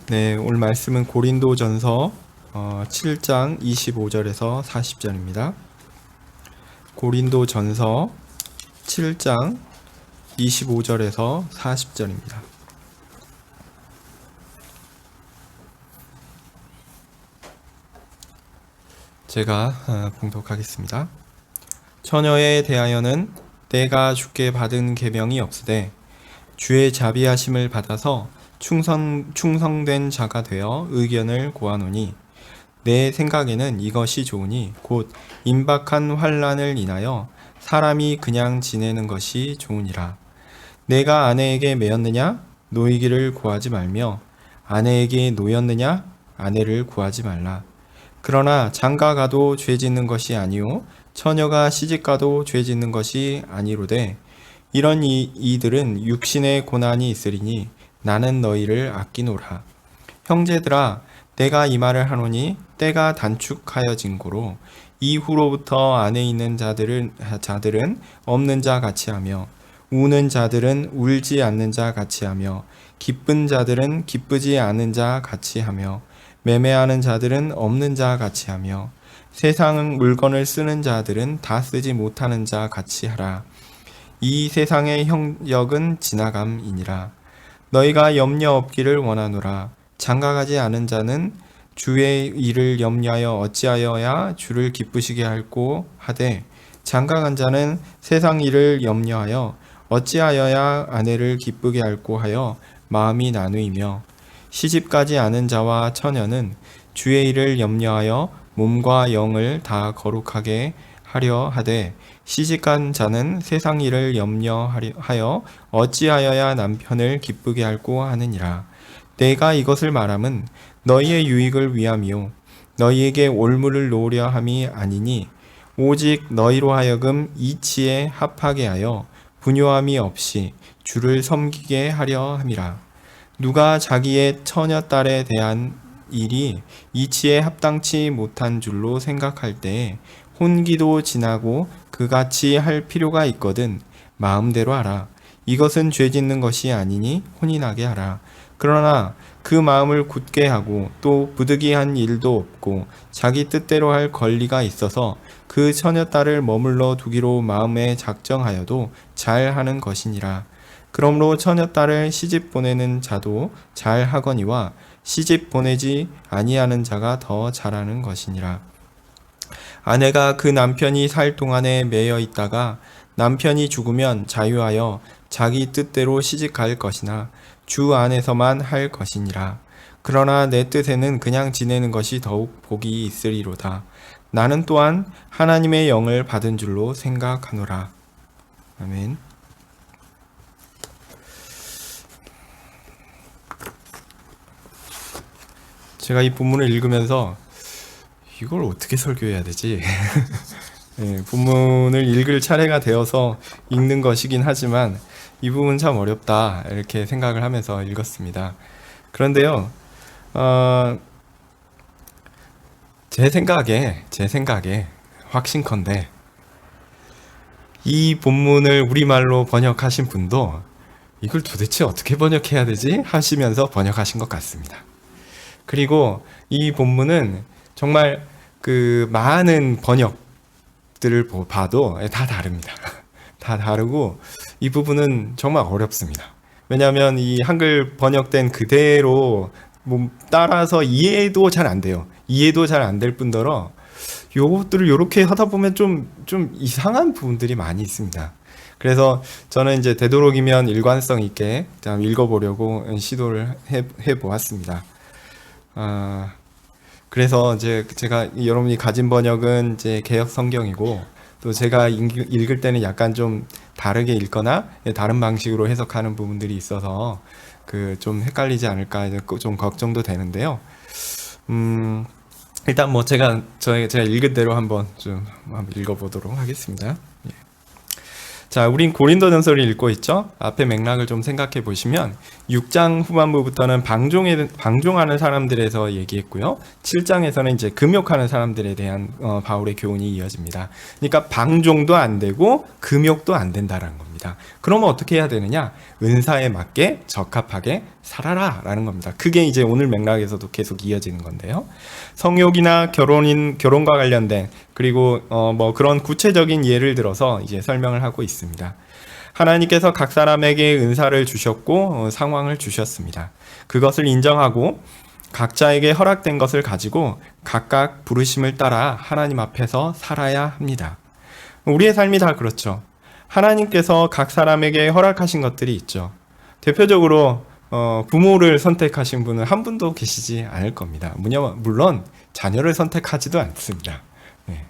네, 오늘 말씀은 고린도전서 7장 25절에서 40절입니다. 고린도전서 7장 25절에서 40절입니다. 제가 봉독하겠습니다. 처녀에 대하여는 때가 주께 받은 계명이 없으되 주의 자비하심을 받아서 충성된 자가 되어 의견을 고하노니 내 생각에는 이것이 좋으니 곧 임박한 환난을 인하여 사람이 그냥 지내는 것이 좋으니라. 내가 아내에게 매였느냐? 노이기를 구하지 말며 아내에게 노였느냐? 아내를 구하지 말라. 그러나 장가가도 죄짓는 것이 아니요 처녀가 시집가도 죄짓는 것이 아니로되 이런 이들은 육신의 고난이 있으리니 나는 너희를 아끼노라. 형제들아, 내가 이 말을 하노니 때가 단축하여진 고로 이후로부터 안에 있는 자들은 없는 자 같이 하며 우는 자들은 울지 않는 자 같이 하며 기쁜 자들은 기쁘지 않은 자 같이 하며 매매하는 자들은 없는 자 같이 하며 세상 물건을 쓰는 자들은 다 쓰지 못하는 자 같이 하라. 이 세상의 형역은 지나감이니라. 너희가 염려 없기를 원하노라. 장가가지 않은 자는 주의 일을 염려하여 어찌하여야 주를 기쁘시게 할꼬 하되 장가간 자는 세상 일을 염려하여 어찌하여야 아내를 기쁘게 할꼬 하여 마음이 나누이며 시집가지 않은 자와 처녀는 주의 일을 염려하여 몸과 영을 다 거룩하게 하려 하되 시집간 자는 세상 일을 염려하여 어찌하여야 남편을 기쁘게 할꼬 하느니라. 내가 이것을 말함은 너희의 유익을 위함이요 너희에게 올무를 놓으려 함이 아니니 오직 너희로 하여금 이치에 합하게 하여 분요함이 없이 주를 섬기게 하려 함이라. 누가 자기의 처녀딸에 대한 일이 이치에 합당치 못한 줄로 생각할 때에 혼기도 지나고 그같이 할 필요가 있거든 마음대로 하라. 이것은 죄 짓는 것이 아니니 혼인하게 하라. 그러나 그 마음을 굳게 하고 또 부득이한 일도 없고 자기 뜻대로 할 권리가 있어서 그 처녀딸을 머물러 두기로 마음에 작정하여도 잘 하는 것이니라. 그러므로 처녀딸을 시집 보내는 자도 잘 하거니와 시집 보내지 아니하는 자가 더 잘하는 것이니라. 아내가 그 남편이 살 동안에 매여 있다가 남편이 죽으면 자유하여 자기 뜻대로 시집갈 것이나 주 안에서만 할 것이니라. 그러나 내 뜻에는 그냥 지내는 것이 더욱 복이 있으리로다. 나는 또한 하나님의 영을 받은 줄로 생각하노라. 아멘. 제가 이 본문을 읽으면서 이걸 어떻게 설교해야 되지? 네, 본문을 읽을 차례가 되어서 읽는 것이긴 하지만 이 부분 참 어렵다 이렇게 생각을 하면서 읽었습니다. 그런데요, 제 생각에 확신컨대 이 본문을 우리말로 번역하신 분도 이걸 도대체 어떻게 번역해야 되지? 하시면서 번역하신 것 같습니다. 그리고 이 본문은 정말 그 많은 번역들을 봐도 다 다릅니다. 다 다르고 이 부분은 정말 어렵습니다. 왜냐하면 이 한글 번역된 그대로 따라서 이해도 잘 안 돼요. 이해도 잘 안 될 뿐더러 요것들을 이렇게 하다 보면 좀 이상한 부분들이 많이 있습니다. 그래서 저는 이제 되도록이면 일관성 있게 읽어보려고 시도를 해보았습니다. 그래서 제가 여러분이 가진 번역은 이제 개역 성경이고 또 제가 읽을 때는 약간 좀 다르게 읽거나 다른 방식으로 해석하는 부분들이 있어서 그 좀 헷갈리지 않을까 좀 걱정도 되는데요. 일단 뭐 제가 읽은 대로 한번 읽어보도록 하겠습니다. 자, 우린 고린도전서를 읽고 있죠. 앞에 맥락을 좀 생각해 보시면 6장 후반부부터는 방종하는 사람들에서 얘기했고요. 7장에서는 이제 금욕하는 사람들에 대한 바울의 교훈이 이어집니다. 그러니까 방종도 안 되고 금욕도 안 된다라는 겁니다. 그러면 어떻게 해야 되느냐? 은사에 맞게 적합하게 살아라 라는 겁니다. 그게 이제 오늘 맥락에서도 계속 이어지는 건데요. 성욕이나 결혼과 관련된 그리고 뭐 그런 구체적인 예를 들어서 이제 설명을 하고 있습니다. 하나님께서 각 사람에게 은사를 주셨고 상황을 주셨습니다. 그것을 인정하고 각자에게 허락된 것을 가지고 각각 부르심을 따라 하나님 앞에서 살아야 합니다. 우리의 삶이 다 그렇죠. 하나님께서 각 사람에게 허락하신 것들이 있죠. 대표적으로 부모를 선택하신 분은 한 분도 계시지 않을 겁니다. 물론 자녀를 선택하지도 않습니다. 네.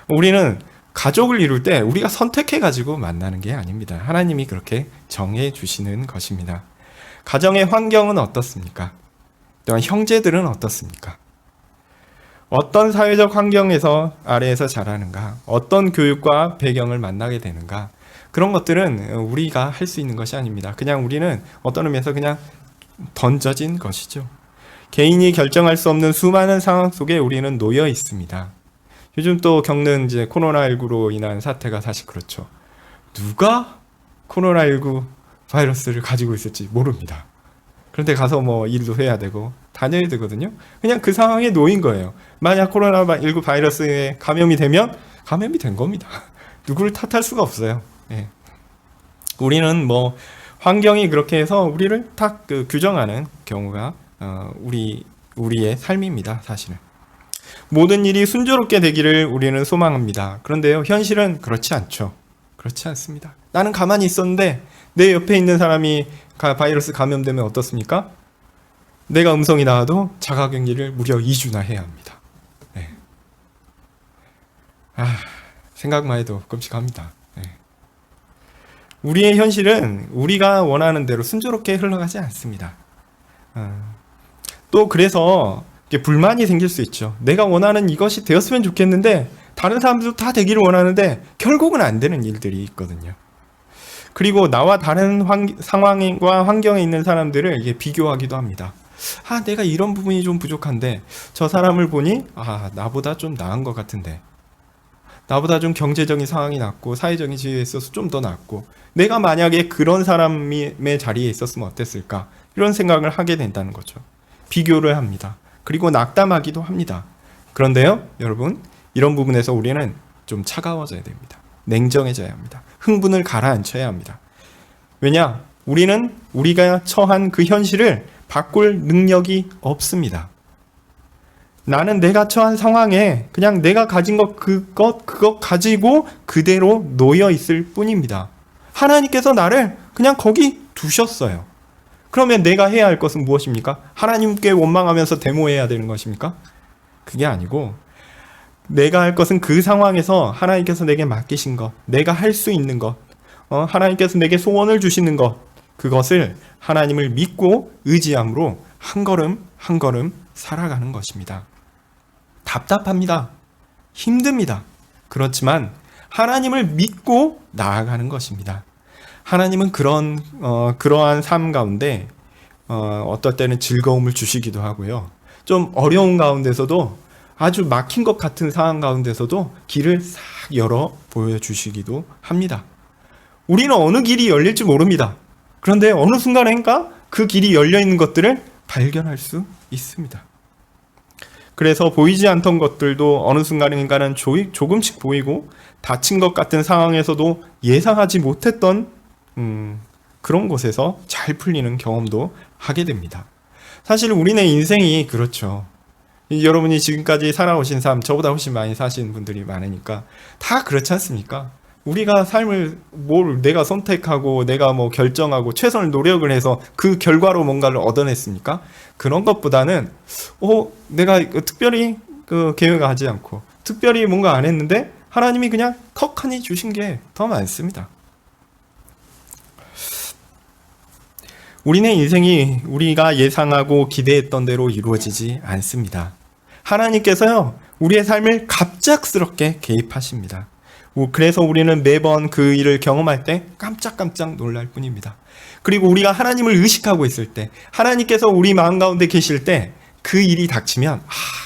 우리는 가족을 이룰 때 우리가 선택해가지고 만나는 게 아닙니다. 하나님이 그렇게 정해 주시는 것입니다. 가정의 환경은 어떻습니까? 또한 형제들은 어떻습니까? 어떤 사회적 환경에서 아래에서 자라는가? 어떤 교육과 배경을 만나게 되는가? 그런 것들은 우리가 할 수 있는 것이 아닙니다. 그냥 우리는 어떤 의미에서 그냥 던져진 것이죠. 개인이 결정할 수 없는 수많은 상황 속에 우리는 놓여 있습니다. 요즘 또 겪는 이제 코로나19로 인한 사태가 사실 그렇죠. 누가 코로나19 바이러스를 가지고 있을지 모릅니다. 그런데 가서 뭐 일도 해야 되고 다녀야 되거든요. 그냥 그 상황에 놓인 거예요. 만약 코로나19 바이러스에 감염이 되면 감염이 된 겁니다. 누구를 탓할 수가 없어요. 예. 우리는 뭐 환경이 그렇게 해서 우리를 딱 규정하는 경우가 우리의 삶입니다. 사실은 모든 일이 순조롭게 되기를 우리는 소망합니다. 그런데요, 현실은 그렇지 않죠. 그렇지 않습니다. 나는 가만히 있었는데 내 옆에 있는 사람이 바이러스 감염되면 어떻습니까? 내가 음성이 나와도 자가격리를 무려 2주나 해야 합니다. 네. 생각만 해도 끔찍합니다. 네. 우리의 현실은 우리가 원하는 대로 순조롭게 흘러가지 않습니다. 또 그래서 불만이 생길 수 있죠. 내가 원하는 이것이 되었으면 좋겠는데 다른 사람들도 다 되기를 원하는데 결국은 안 되는 일들이 있거든요. 그리고 나와 다른 상황과 환경에 있는 사람들을 이게 비교하기도 합니다. 내가 이런 부분이 좀 부족한데 저 사람을 보니 나보다 좀 나은 것 같은데, 나보다 좀 경제적인 상황이 낫고 사회적인 지위에 있어서 좀 더 낫고, 내가 만약에 그런 사람의 자리에 있었으면 어땠을까, 이런 생각을 하게 된다는 거죠. 비교를 합니다. 그리고 낙담하기도 합니다. 그런데요, 여러분, 이런 부분에서 우리는 좀 차가워져야 됩니다. 냉정해져야 합니다. 흥분을 가라앉혀야 합니다. 왜냐? 우리는 우리가 처한 그 현실을 바꿀 능력이 없습니다. 나는 내가 처한 상황에 그냥 내가 가진 그것 가지고 그대로 놓여 있을 뿐입니다. 하나님께서 나를 그냥 거기 두셨어요. 그러면 내가 해야 할 것은 무엇입니까? 하나님께 원망하면서 데모해야 되는 것입니까? 그게 아니고 내가 할 것은 그 상황에서 하나님께서 내게 맡기신 것, 내가 할 수 있는 것, 하나님께서 내게 소원을 주시는 것, 그것을 하나님을 믿고 의지함으로 한 걸음 한 걸음 살아가는 것입니다. 답답합니다. 힘듭니다. 그렇지만 하나님을 믿고 나아가는 것입니다. 하나님은 그러한 삶 가운데 어떨 때는 즐거움을 주시기도 하고요. 좀 어려운 가운데서도 아주 막힌 것 같은 상황 가운데서도 길을 싹 열어 보여주시기도 합니다. 우리는 어느 길이 열릴지 모릅니다. 그런데 어느 순간인가 그 길이 열려있는 것들을 발견할 수 있습니다. 그래서 보이지 않던 것들도 어느 순간인가는 조금씩 보이고, 다친 것 같은 상황에서도 예상하지 못했던 그런 곳에서 잘 풀리는 경험도 하게 됩니다. 사실 우리네 인생이 그렇죠. 여러분이 지금까지 살아오신 삶, 저보다 훨씬 많이 사신 분들이 많으니까 다 그렇지 않습니까? 우리가 삶을 내가 선택하고 내가 결정하고 최선을 노력을 해서 그 결과로 뭔가를 얻어냈습니까? 그런 것보다는 내가 특별히 계획하지 않고 특별히 뭔가 안 했는데 하나님이 그냥 턱하니 주신 게 더 많습니다. 우리네 인생이 우리가 예상하고 기대했던 대로 이루어지지 않습니다. 하나님께서요, 우리의 삶을 갑작스럽게 개입하십니다. 그래서 우리는 매번 그 일을 경험할 때 깜짝깜짝 놀랄 뿐입니다. 그리고 우리가 하나님을 의식하고 있을 때, 하나님께서 우리 마음 가운데 계실 때 그 일이 닥치면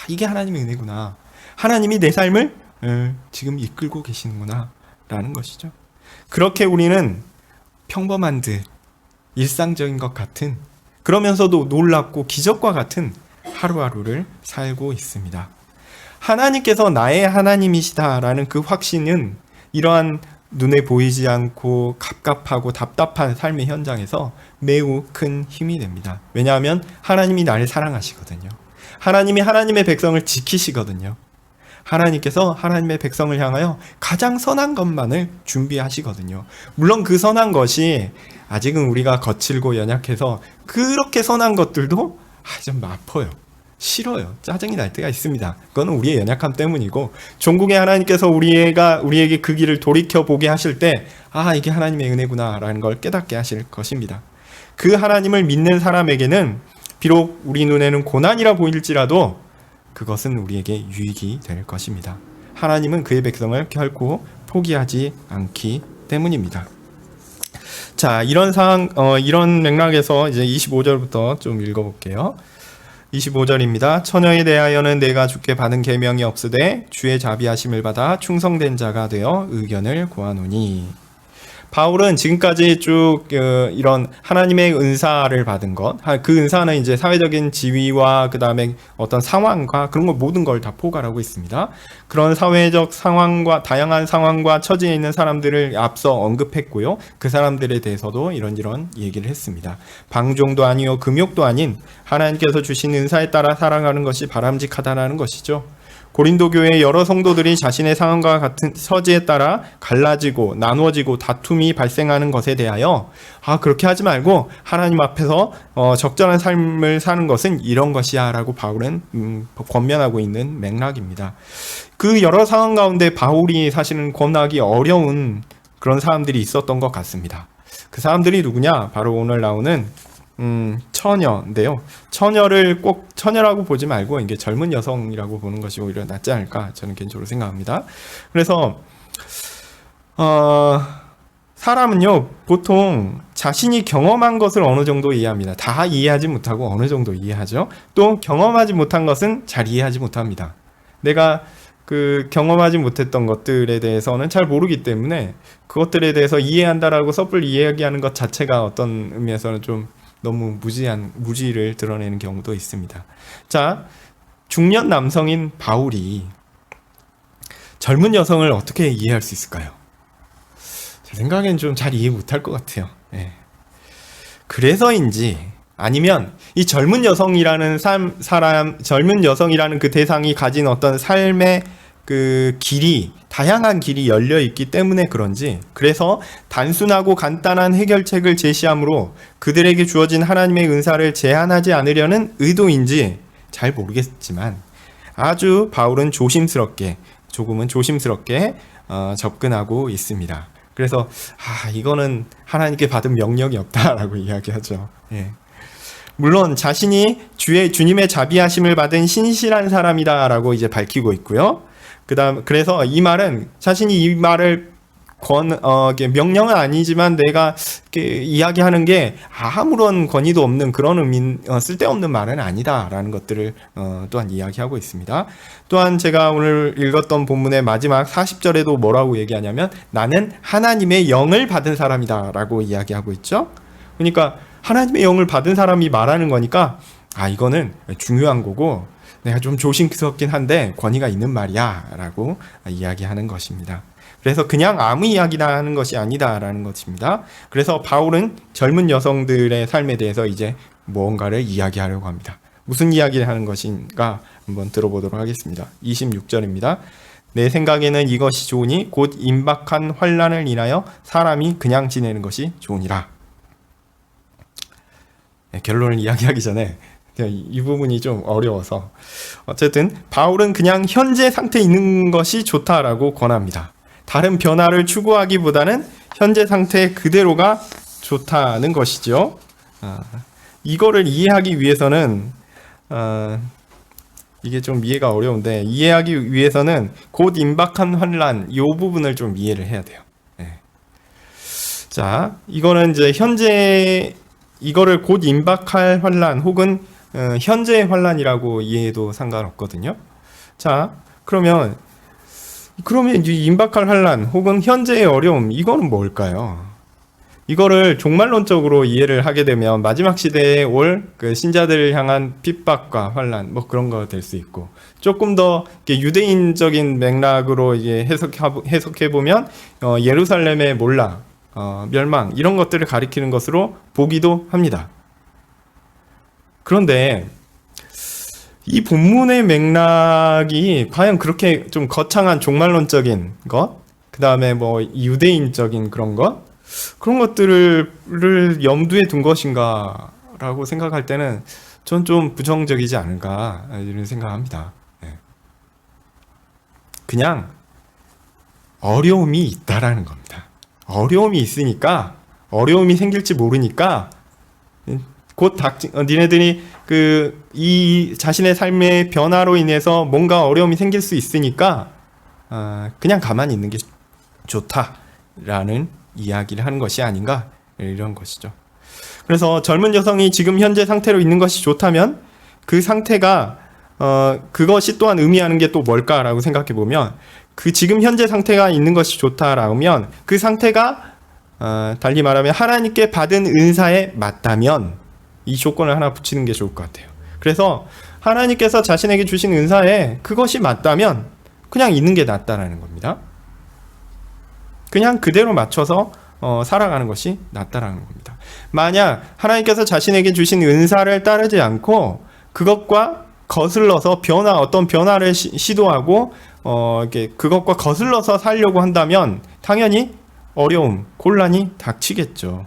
이게 하나님의 은혜구나, 하나님이 내 삶을 지금 이끌고 계시는구나 라는 것이죠. 그렇게 우리는 평범한 듯 일상적인 것 같은 그러면서도 놀랍고 기적과 같은 하루하루를 살고 있습니다. 하나님께서 나의 하나님이시다라는 그 확신은 이러한 눈에 보이지 않고 갑갑하고 답답한 삶의 현장에서 매우 큰 힘이 됩니다. 왜냐하면 하나님이 나를 사랑하시거든요. 하나님이 하나님의 백성을 지키시거든요. 하나님께서 하나님의 백성을 향하여 가장 선한 것만을 준비하시거든요. 물론 그 선한 것이 아직은 우리가 거칠고 연약해서 그렇게 선한 것들도 좀 아파요. 싫어요. 짜증이 날 때가 있습니다. 그건 우리의 연약함 때문이고, 종국의 하나님께서 우리에게 그 길을 돌이켜보게 하실 때 이게 하나님의 은혜구나 라는 걸 깨닫게 하실 것입니다. 그 하나님을 믿는 사람에게는 비록 우리 눈에는 고난이라 보일지라도 그것은 우리에게 유익이 될 것입니다. 하나님은 그의 백성을 결코 포기하지 않기 때문입니다. 자, 이런 상황, 이런 맥락에서 이제 25절부터 좀 읽어볼게요. 25절입니다. 처녀에 대하여는 내가 주께 받은 계명이 없으되 주의 자비하심을 받아 충성된 자가 되어 의견을 구하노니. 바울은 지금까지 쭉 이런 하나님의 은사를 받은 것, 그 은사는 이제 사회적인 지위와 그 다음에 어떤 상황과 그런 거 모든 걸 다 포괄하고 있습니다. 그런 사회적 상황과 다양한 상황과 처지에 있는 사람들을 앞서 언급했고요. 그 사람들에 대해서도 이런저런 얘기를 했습니다. 방종도 아니요 금욕도 아닌 하나님께서 주신 은사에 따라 살아가는 것이 바람직하다는 것이죠. 고린도 교회의 여러 성도들이 자신의 상황과 같은 처지에 따라 갈라지고 나누어지고 다툼이 발생하는 것에 대하여 그렇게 하지 말고 하나님 앞에서 적절한 삶을 사는 것은 이런 것이야 라고 바울은 권면하고 있는 맥락입니다. 그 여러 상황 가운데 바울이 사실은 권하기 어려운 그런 사람들이 있었던 것 같습니다. 그 사람들이 누구냐? 바로 오늘 나오는 처녀인데요. 처녀를 꼭 처녀라고 보지 말고 이게 젊은 여성이라고 보는 것이 오히려 낫지 않을까 저는 개인적으로 생각합니다. 그래서 사람은요 보통 자신이 경험한 것을 어느 정도 이해합니다. 다 이해하지 못하고 어느 정도 이해하죠. 또 경험하지 못한 것은 잘 이해하지 못합니다. 내가 그 경험하지 못했던 것들에 대해서는 잘 모르기 때문에 그것들에 대해서 이해한다라고 섣불리 이야기하는 것 자체가 어떤 의미에서는 좀 너무 무지를 드러내는 경우도 있습니다. 자, 중년 남성인 바울이 젊은 여성을 어떻게 이해할 수 있을까요? 제 생각엔 좀 잘 이해 못할 것 같아요. 그래서인지 아니면 이 젊은 여성이라는 젊은 여성이라는 그 대상이 가진 어떤 삶의 그 길이, 다양한 길이 열려 있기 때문에 그런지, 그래서 단순하고 간단한 해결책을 제시함으로 그들에게 주어진 하나님의 은사를 제한하지 않으려는 의도인지 잘 모르겠지만 아주 바울은 조금은 조심스럽게 접근하고 있습니다. 그래서 이거는 하나님께 받은 명령이 없다라고 이야기하죠. 물론 자신이 주님의 자비하심을 받은 신실한 사람이다라고 이제 밝히고 있고요. 그래서 이 말은 자신이 이 말을 명령은 아니지만 내가 이야기하는 게 아무런 권위도 없는 그런 쓸데없는 말은 아니다라는 것들을 또한 이야기하고 있습니다. 또한 제가 오늘 읽었던 본문의 마지막 40절에도 뭐라고 얘기하냐면 나는 하나님의 영을 받은 사람이다라고 이야기하고 있죠. 그러니까 하나님의 영을 받은 사람이 말하는 거니까 이거는 중요한 거고 내가 좀 조심스럽긴 한데 권위가 있는 말이야 라고 이야기하는 것입니다. 그래서 그냥 아무 이야기나 하는 것이 아니다라는 것입니다. 그래서 바울은 젊은 여성들의 삶에 대해서 이제 무언가를 이야기하려고 합니다. 무슨 이야기를 하는 것인가 한번 들어보도록 하겠습니다. 26절입니다. 내 생각에는 이것이 좋으니 곧 임박한 환난을 인하여 사람이 그냥 지내는 것이 좋으니라. 결론을 이야기하기 전에 이 부분이 좀 어려워서 어쨌든 바울은 그냥 현재 상태에 있는 것이 좋다라고 권합니다. 다른 변화를 추구하기보다는 현재 상태 그대로가 좋다는 것이죠. 이거를 이해하기 위해서는 이게 좀 이해가 어려운데 이해하기 위해서는 곧 임박한 환난 이 부분을 좀 이해를 해야 돼요. 자, 이거는 이제 이거를 곧 임박할 환난 혹은 현재의 환난이라고 이해해도 상관없거든요. 자, 그러면 이제 임박할 환난 혹은 현재의 어려움 이거는 뭘까요? 이거를 종말론적으로 이해를 하게 되면 마지막 시대에 올 그 신자들을 향한 핍박과 환란 뭐 그런 거 될 수 있고, 조금 더 유대인적인 맥락으로 이게 해석해 보면 예루살렘의 몰락, 멸망 이런 것들을 가리키는 것으로 보기도 합니다. 그런데 이 본문의 맥락이 과연 그렇게 좀 거창한 종말론적인 것, 그 다음에 뭐 유대인적인 그런 것, 그런 것들을 염두에 둔 것인가 라고 생각할 때는 전 좀 부정적이지 않은가 이런 생각합니다. 그냥 어려움이 있다라는 겁니다. 어려움이 있으니까, 어려움이 생길지 모르니까 곧 니네들이 이 자신의 삶의 변화로 인해서 뭔가 어려움이 생길 수 있으니까 그냥 가만히 있는 게 좋다라는 이야기를 하는 것이 아닌가, 이런 것이죠. 그래서 젊은 여성이 지금 현재 상태로 있는 것이 좋다면 그 상태가 그것이 또한 의미하는 게 또 뭘까라고 생각해 보면, 그 지금 현재 상태가 있는 것이 좋다라면 그 상태가 달리 말하면 하나님께 받은 은사에 맞다면 이 조건을 하나 붙이는 게 좋을 것 같아요. 그래서 하나님께서 자신에게 주신 은사에 그것이 맞다면 그냥 있는 게 낫다라는 겁니다. 그냥 그대로 맞춰서 살아가는 것이 낫다라는 겁니다. 만약 하나님께서 자신에게 주신 은사를 따르지 않고 그것과 거슬러서 어떤 변화를 시도하고 이렇게 그것과 거슬러서 살려고 한다면 당연히 어려움, 곤란이 닥치겠죠.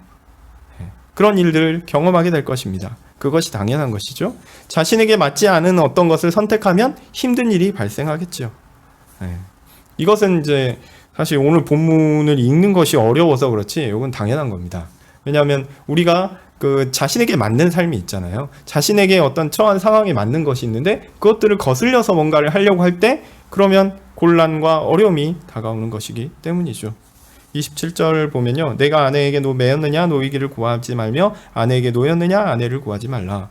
그런 일들을 경험하게 될 것입니다. 그것이 당연한 것이죠. 자신에게 맞지 않은 어떤 것을 선택하면 힘든 일이 발생하겠죠. 이것은 이제 사실 오늘 본문을 읽는 것이 어려워서 그렇지 이건 당연한 겁니다. 왜냐하면 우리가 자신에게 맞는 삶이 있잖아요. 자신에게 어떤 처한 상황에 맞는 것이 있는데 그것들을 거슬려서 뭔가를 하려고 할 때 그러면 곤란과 어려움이 다가오는 것이기 때문이죠. 27절 보면요. 내가 아내에게 매였느냐 노이기를 구하지 말며 아내에게 노였느냐 아내를 구하지 말라.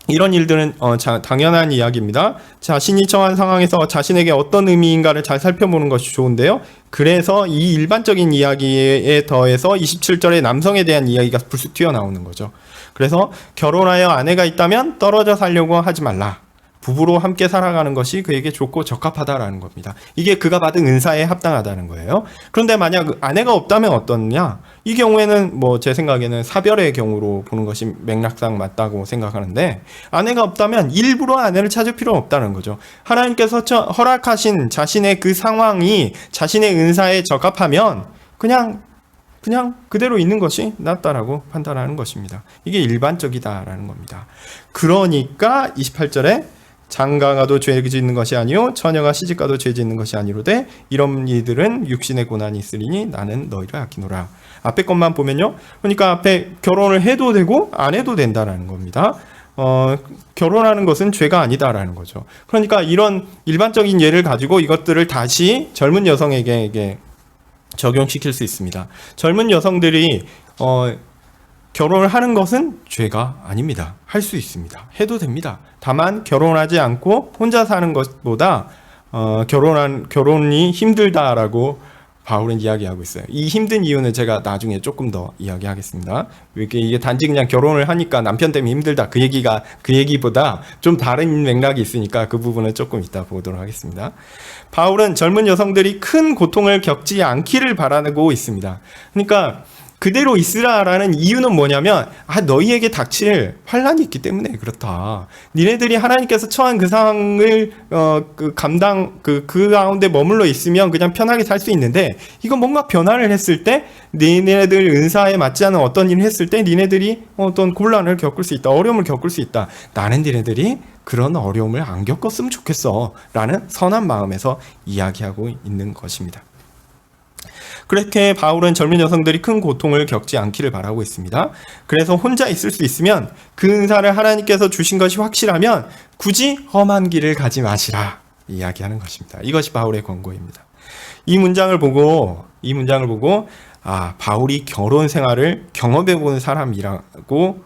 이런 일들은 당연한 이야기입니다. 자신이 처한 상황에서 자신에게 어떤 의미인가를 잘 살펴보는 것이 좋은데요. 그래서 이 일반적인 이야기에 더해서 27절에 남성에 대한 이야기가 불쑥 튀어나오는 거죠. 그래서 결혼하여 아내가 있다면 떨어져 살려고 하지 말라. 부부로 함께 살아가는 것이 그에게 좋고 적합하다라는 겁니다. 이게 그가 받은 은사에 합당하다는 거예요. 그런데 만약 아내가 없다면 어떻냐? 이 경우에는 제 생각에는 사별의 경우로 보는 것이 맥락상 맞다고 생각하는데, 아내가 없다면 일부러 아내를 찾을 필요는 없다는 거죠. 하나님께서 허락하신 자신의 그 상황이 자신의 은사에 적합하면 그냥 그대로 있는 것이 낫다라고 판단하는 것입니다. 이게 일반적이다라는 겁니다. 그러니까 28절에 장가가도 죄 짓는 것이 아니요 처녀가 시집가도 죄 짓는 것이 아니로되 이런 이들은 육신의 고난이 있으리니 나는 너희를 아끼노라. 앞에 것만 보면요, 그러니까 앞에 결혼을 해도 되고 안 해도 된다라는 겁니다. 결혼하는 것은 죄가 아니다라는 거죠. 그러니까 이런 일반적인 예를 가지고 이것들을 다시 젊은 여성에게 적용시킬 수 있습니다. 젊은 여성들이 결혼을 하는 것은 죄가 아닙니다. 할 수 있습니다. 해도 됩니다. 다만 결혼하지 않고 혼자 사는 것보다 결혼이 힘들다라고 바울은 이야기하고 있어요. 이 힘든 이유는 제가 나중에 조금 더 이야기하겠습니다. 이게 단지 그냥 결혼을 하니까 남편 때문에 힘들다 그 얘기보다 좀 다른 맥락이 있으니까 그 부분은 조금 이따 보도록 하겠습니다. 바울은 젊은 여성들이 큰 고통을 겪지 않기를 바라고 있습니다. 그러니까 그대로 있으라라는 이유는 뭐냐면 너희에게 닥칠 환란이 있기 때문에 그렇다. 니네들이 하나님께서 처한 그 상황을 그 가운데 머물러 있으면 그냥 편하게 살 수 있는데, 이건 뭔가 변화를 했을 때 니네들 은사에 맞지 않은 어떤 일을 했을 때 니네들이 어떤 곤란을 겪을 수 있다, 어려움을 겪을 수 있다. 나는 니네들이 그런 어려움을 안 겪었으면 좋겠어 라는 선한 마음에서 이야기하고 있는 것입니다. 그렇게 바울은 젊은 여성들이 큰 고통을 겪지 않기를 바라고 있습니다. 그래서 혼자 있을 수 있으면 그 은사를 하나님께서 주신 것이 확실하면 굳이 험한 길을 가지 마시라 이야기하는 것입니다. 이것이 바울의 권고입니다. 이 문장을 보고 바울이 결혼 생활을 경험해 본 사람이라고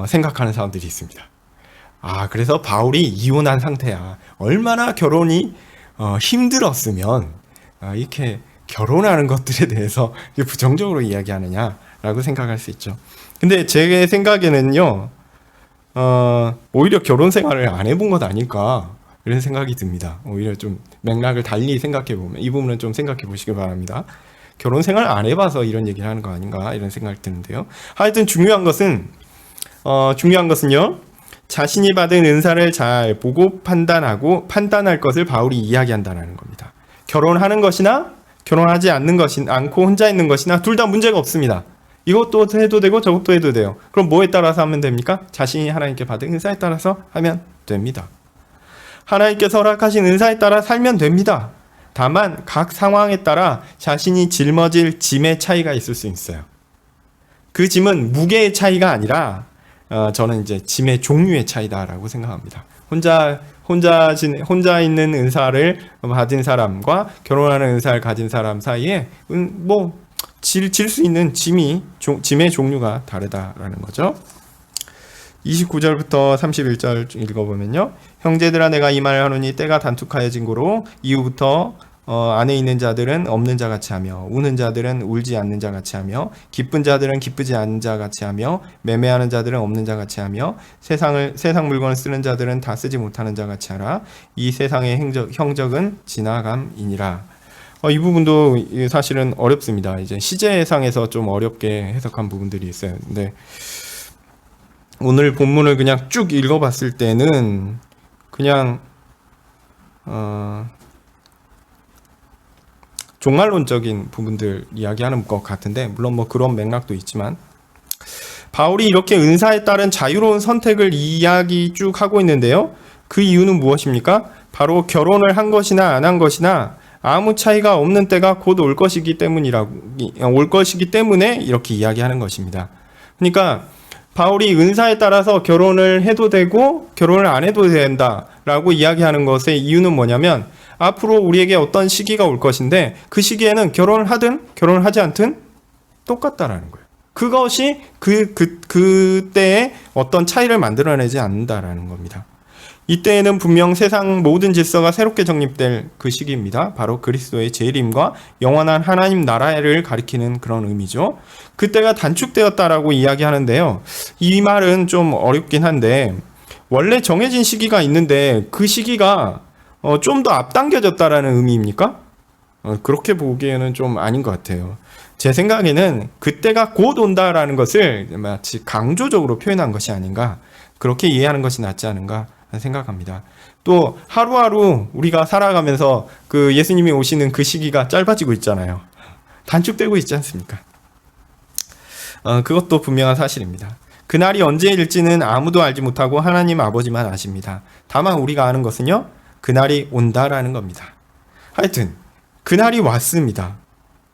생각하는 사람들이 있습니다. 그래서 바울이 이혼한 상태야. 얼마나 결혼이 힘들었으면 이렇게 결혼하는 것들에 대해서 부정적으로 이야기하느냐라고 생각할 수 있죠. 근데 제 생각에는요, 오히려 결혼 생활을 안 해본 것 아닐까 이런 생각이 듭니다. 오히려 좀 맥락을 달리 생각해 보면 이 부분은 좀 생각해 보시기 바랍니다. 결혼 생활 안 해봐서 이런 얘기를 하는 거 아닌가 이런 생각이 드는데요. 하여튼 중요한 것은요, 자신이 받은 은사를 잘 보고 판단할 것을 바울이 이야기한다는 겁니다. 결혼하는 것이나 결혼하지 않고 혼자 있는 것이나 둘 다 문제가 없습니다. 이것도 해도 되고 저것도 해도 돼요. 그럼 뭐에 따라서 하면 됩니까? 자신이 하나님께 받은 은사에 따라서 하면 됩니다. 하나님께서 허락하신 은사에 따라 살면 됩니다. 다만 각 상황에 따라 자신이 짊어질 짐의 차이가 있을 수 있어요. 그 짐은 무게의 차이가 아니라 저는 이제 짐의 종류의 차이다라고 생각합니다. 혼자 있는 은사를 받은 사람과 결혼하는 은사를 가진 사람 사이에 질 수 있는 짐의 종류가 다르다라는 거죠. 29절부터 31절 읽어보면요. 형제들아 내가 이 말을 하노니 때가 단축하여진 고로 이후부터 안에 있는 자들은 없는 자 같이 하며 우는 자들은 울지 않는 자 같이 하며 기쁜 자들은 기쁘지 않는 자 같이 하며 매매하는 자들은 없는 자 같이 하며 세상 물건을 쓰는 자들은 다 쓰지 못하는 자 같이 하라. 이 세상의 형적은 지나감이니라. 이 부분도 사실은 어렵습니다. 이제 시제상에서 좀 어렵게 해석한 부분들이 있어요. 근데 오늘 본문을 그냥 쭉 읽어봤을 때는 그냥 종말론적인 부분들 이야기하는 것 같은데, 물론 그런 맥락도 있지만 바울이 이렇게 은사에 따른 자유로운 선택을 이야기 쭉 하고 있는데요. 그 이유는 무엇입니까? 바로 결혼을 한 것이나 안 한 것이나 아무 차이가 없는 때가 곧 올 것이기 때문에 이렇게 이야기하는 것입니다. 그러니까 바울이 은사에 따라서 결혼을 해도 되고 결혼을 안 해도 된다라고 이야기하는 것의 이유는 뭐냐면, 앞으로 우리에게 어떤 시기가 올 것인데 그 시기에는 결혼을 하든 결혼을 하지 않든 똑같다라는 거예요. 그것이 그때에 어떤 차이를 만들어내지 않는다라는 겁니다. 이때에는 분명 세상 모든 질서가 새롭게 정립될 그 시기입니다. 바로 그리스도의 재림과 영원한 하나님 나라를 가리키는 그런 의미죠. 그때가 단축되었다라고 이야기하는데요. 이 말은 좀 어렵긴 한데, 원래 정해진 시기가 있는데 그 시기가 좀 더 앞당겨졌다라는 의미입니까? 그렇게 보기에는 좀 아닌 것 같아요. 제 생각에는 그때가 곧 온다라는 것을 마치 강조적으로 표현한 것이 아닌가, 그렇게 이해하는 것이 낫지 않은가 생각합니다. 또 하루하루 우리가 살아가면서 그 예수님이 오시는 그 시기가 짧아지고 있잖아요. 단축되고 있지 않습니까? 그것도 분명한 사실입니다. 그날이 언제일지는 아무도 알지 못하고 하나님 아버지만 아십니다. 다만 우리가 아는 것은요, 그날이 온다라는 겁니다. 하여튼 그날이 왔습니다.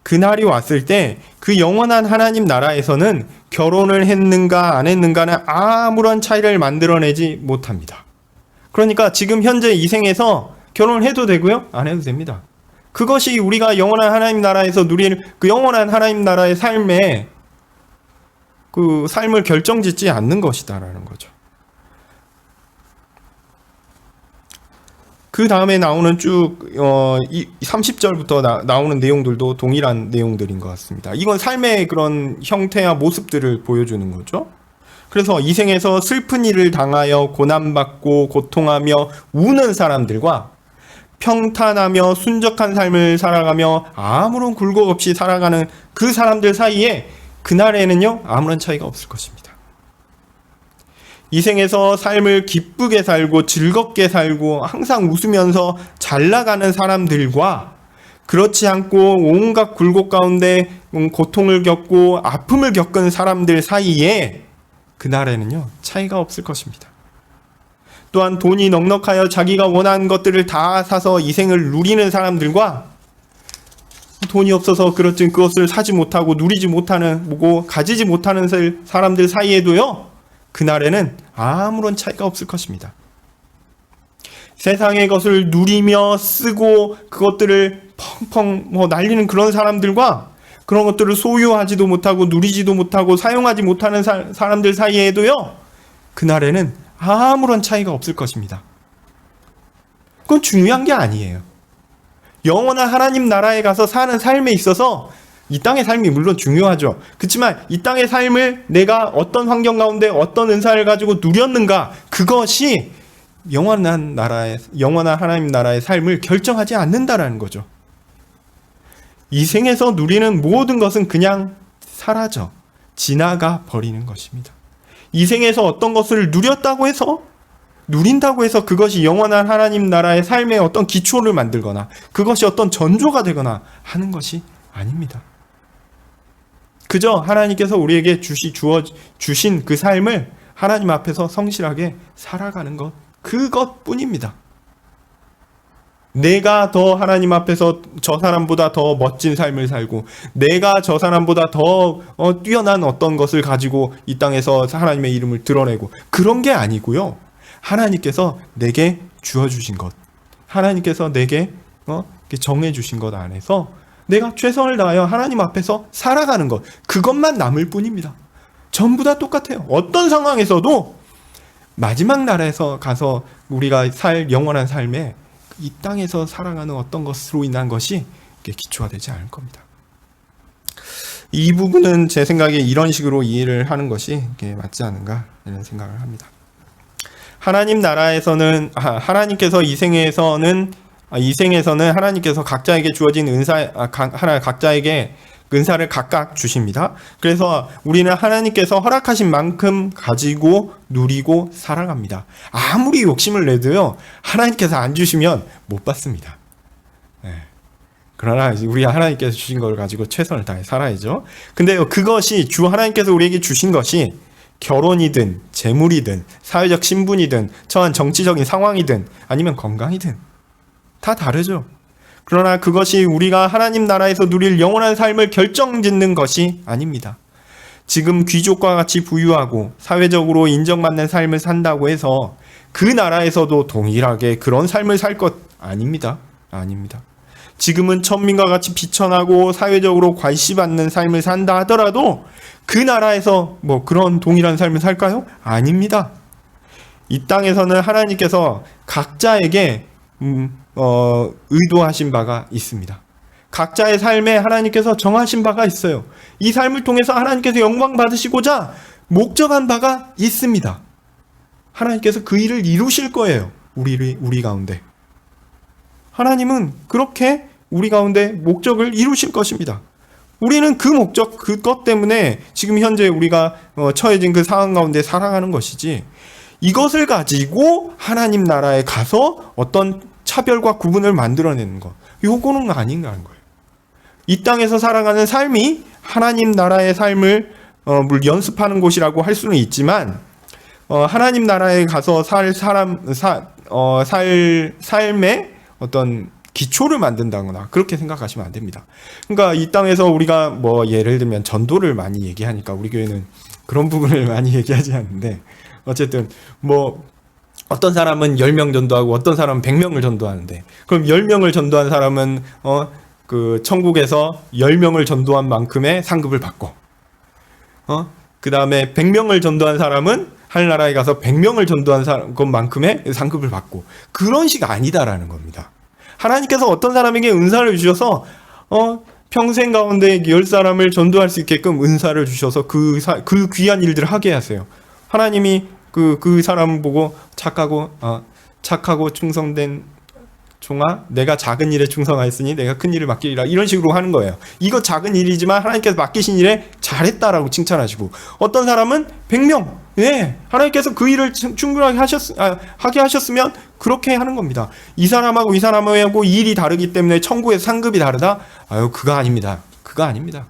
그날이 왔을 때 그 영원한 하나님 나라에서는 결혼을 했는가 안 했는가는 아무런 차이를 만들어내지 못합니다. 그러니까 지금 현재 이 생에서 결혼을 해도 되고요, 안 해도 됩니다. 그것이 우리가 영원한 하나님 나라에서 누릴 그 영원한 하나님 나라의 삶에 그 삶을 결정짓지 않는 것이다라는 거죠. 그 다음에 나오는 쭉 30절부터 나오는 내용들도 동일한 내용들인 것 같습니다. 이건 삶의 그런 형태와 모습들을 보여주는 거죠. 그래서 이 생에서 슬픈 일을 당하여 고난받고 고통하며 우는 사람들과 평탄하며 순적한 삶을 살아가며 아무런 굴곡 없이 살아가는 그 사람들 사이에 그날에는요, 아무런 차이가 없을 것입니다. 이 생에서 삶을 기쁘게 살고 즐겁게 살고 항상 웃으면서 잘 나가는 사람들과 그렇지 않고 온갖 굴곡 가운데 고통을 겪고 아픔을 겪은 사람들 사이에 그날에는요, 차이가 없을 것입니다. 또한 돈이 넉넉하여 자기가 원하는 것들을 다 사서 이 생을 누리는 사람들과 돈이 없어서 그것을 사지 못하고 누리지 못하는, 가지지 못하는 사람들 사이에도요, 그날에는 아무런 차이가 없을 것입니다. 세상의 것을 누리며 쓰고 그것들을 펑펑 날리는 그런 사람들과 그런 것들을 소유하지도 못하고 누리지도 못하고 사용하지 못하는 사람들 사이에도요, 그날에는 아무런 차이가 없을 것입니다. 그건 중요한 게 아니에요. 영원한 하나님 나라에 가서 사는 삶에 있어서 이 땅의 삶이 물론 중요하죠. 그렇지만 이 땅의 삶을 내가 어떤 환경 가운데 어떤 은사를 가지고 누렸는가, 그것이 영원한 하나님 나라의 삶을 결정하지 않는다라는 거죠. 이 생에서 누리는 모든 것은 그냥 사라져 지나가 버리는 것입니다. 이 생에서 어떤 것을 누린다고 해서 그것이 영원한 하나님 나라의 삶의 어떤 기초를 만들거나 그것이 어떤 전조가 되거나 하는 것이 아닙니다. 그저 하나님께서 우리에게 주신 그 삶을 하나님 앞에서 성실하게 살아가는 것, 그것뿐입니다. 내가 더 하나님 앞에서 저 사람보다 더 멋진 삶을 살고, 내가 저 사람보다 더 뛰어난 어떤 것을 가지고 이 땅에서 하나님의 이름을 드러내고, 그런 게 아니고요. 하나님께서 내게 주어주신 것, 하나님께서 내게 정해주신 것 안에서 내가 최선을 다하여 하나님 앞에서 살아가는 것, 그것만 남을 뿐입니다. 전부 다 똑같아요. 어떤 상황에서도 마지막 날에서 가서 우리가 살 영원한 삶에 이 땅에서 살아가는 어떤 것으로 인한 것이 기초가 되지 않을 겁니다. 이 부분은 제 생각에 이런 식으로 이해를 하는 것이 맞지 않은가 이런 생각을 합니다. 하나님 나라에서는 하나님께서 이 생에서는 하나님께서 각자에게 주어진 각자에게 은사를 각각 주십니다. 그래서 우리는 하나님께서 허락하신 만큼 가지고 누리고 살아갑니다. 아무리 욕심을 내도요, 하나님께서 안 주시면 못 받습니다. 그러나 우리 하나님께서 주신 걸 가지고 최선을 다해 살아야죠. 근데 그것이 주 하나님께서 우리에게 주신 것이 결혼이든 재물이든 사회적 신분이든 처한 정치적인 상황이든 아니면 건강이든 다 다르죠. 그러나 그것이 우리가 하나님 나라에서 누릴 영원한 삶을 결정짓는 것이 아닙니다. 지금 귀족과 같이 부유하고 사회적으로 인정받는 삶을 산다고 해서 그 나라에서도 동일하게 그런 삶을 살 것 아닙니다. 아닙니다. 지금은 천민과 같이 비천하고 사회적으로 괄시받는 삶을 산다 하더라도 그 나라에서 그런 동일한 삶을 살까요? 아닙니다. 이 땅에서는 하나님께서 각자에게 의도하신 바가 있습니다. 각자의 삶에 하나님께서 정하신 바가 있어요. 이 삶을 통해서 하나님께서 영광 받으시고자 목적한 바가 있습니다. 하나님께서 그 일을 이루실 거예요. 우리 가운데. 하나님은 그렇게 우리 가운데 목적을 이루실 것입니다. 우리는 그 목적, 그것 때문에 지금 현재 우리가 처해진 그 상황 가운데 살아가는 것이지, 이것을 가지고 하나님 나라에 가서 어떤 차별과 구분을 만들어내는 것, 요거는 아닌가는 거예요. 이 땅에서 살아가는 삶이 하나님 나라의 삶을 연습하는 곳이라고 할 수는 있지만, 하나님 나라에 가서 삶의 어떤 기초를 만든다거나 그렇게 생각하시면 안 됩니다. 그러니까 이 땅에서 우리가 예를 들면 전도를 많이 얘기하니까 우리 교회는 그런 부분을 많이 얘기하지 않는데, 어쨌든 어떤 사람은 10명 전도하고 어떤 사람은 100명을 전도하는데, 그럼 10명을 전도한 사람은 그 천국에서 10명을 전도한 만큼의 상급을 받고, 그 다음에 100명을 전도한 사람은 하늘나라에 가서 100명을 전도한 것만큼의 상급을 받고, 그런 식 아니다라는 겁니다. 하나님께서 어떤 사람에게 은사를 주셔서 평생 가운데 10사람을 전도할 수 있게끔 은사를 주셔서 그 귀한 일들을 하게 하세요. 하나님이 그 사람 보고 착하고 충성된 종아, 내가 작은 일에 충성하였으니 내가 큰 일을 맡기리라, 이런 식으로 하는 거예요. 이거 작은 일이지만 하나님께서 맡기신 일에 잘했다라고 칭찬하시고, 어떤 사람은 100명, 하나님께서 그 일을 충분하게 하게 하셨으면 그렇게 하는 겁니다. 이 사람하고 이 사람하고 일이 다르기 때문에 천국의 상급이 다르다? 그거 아닙니다. 그거 아닙니다.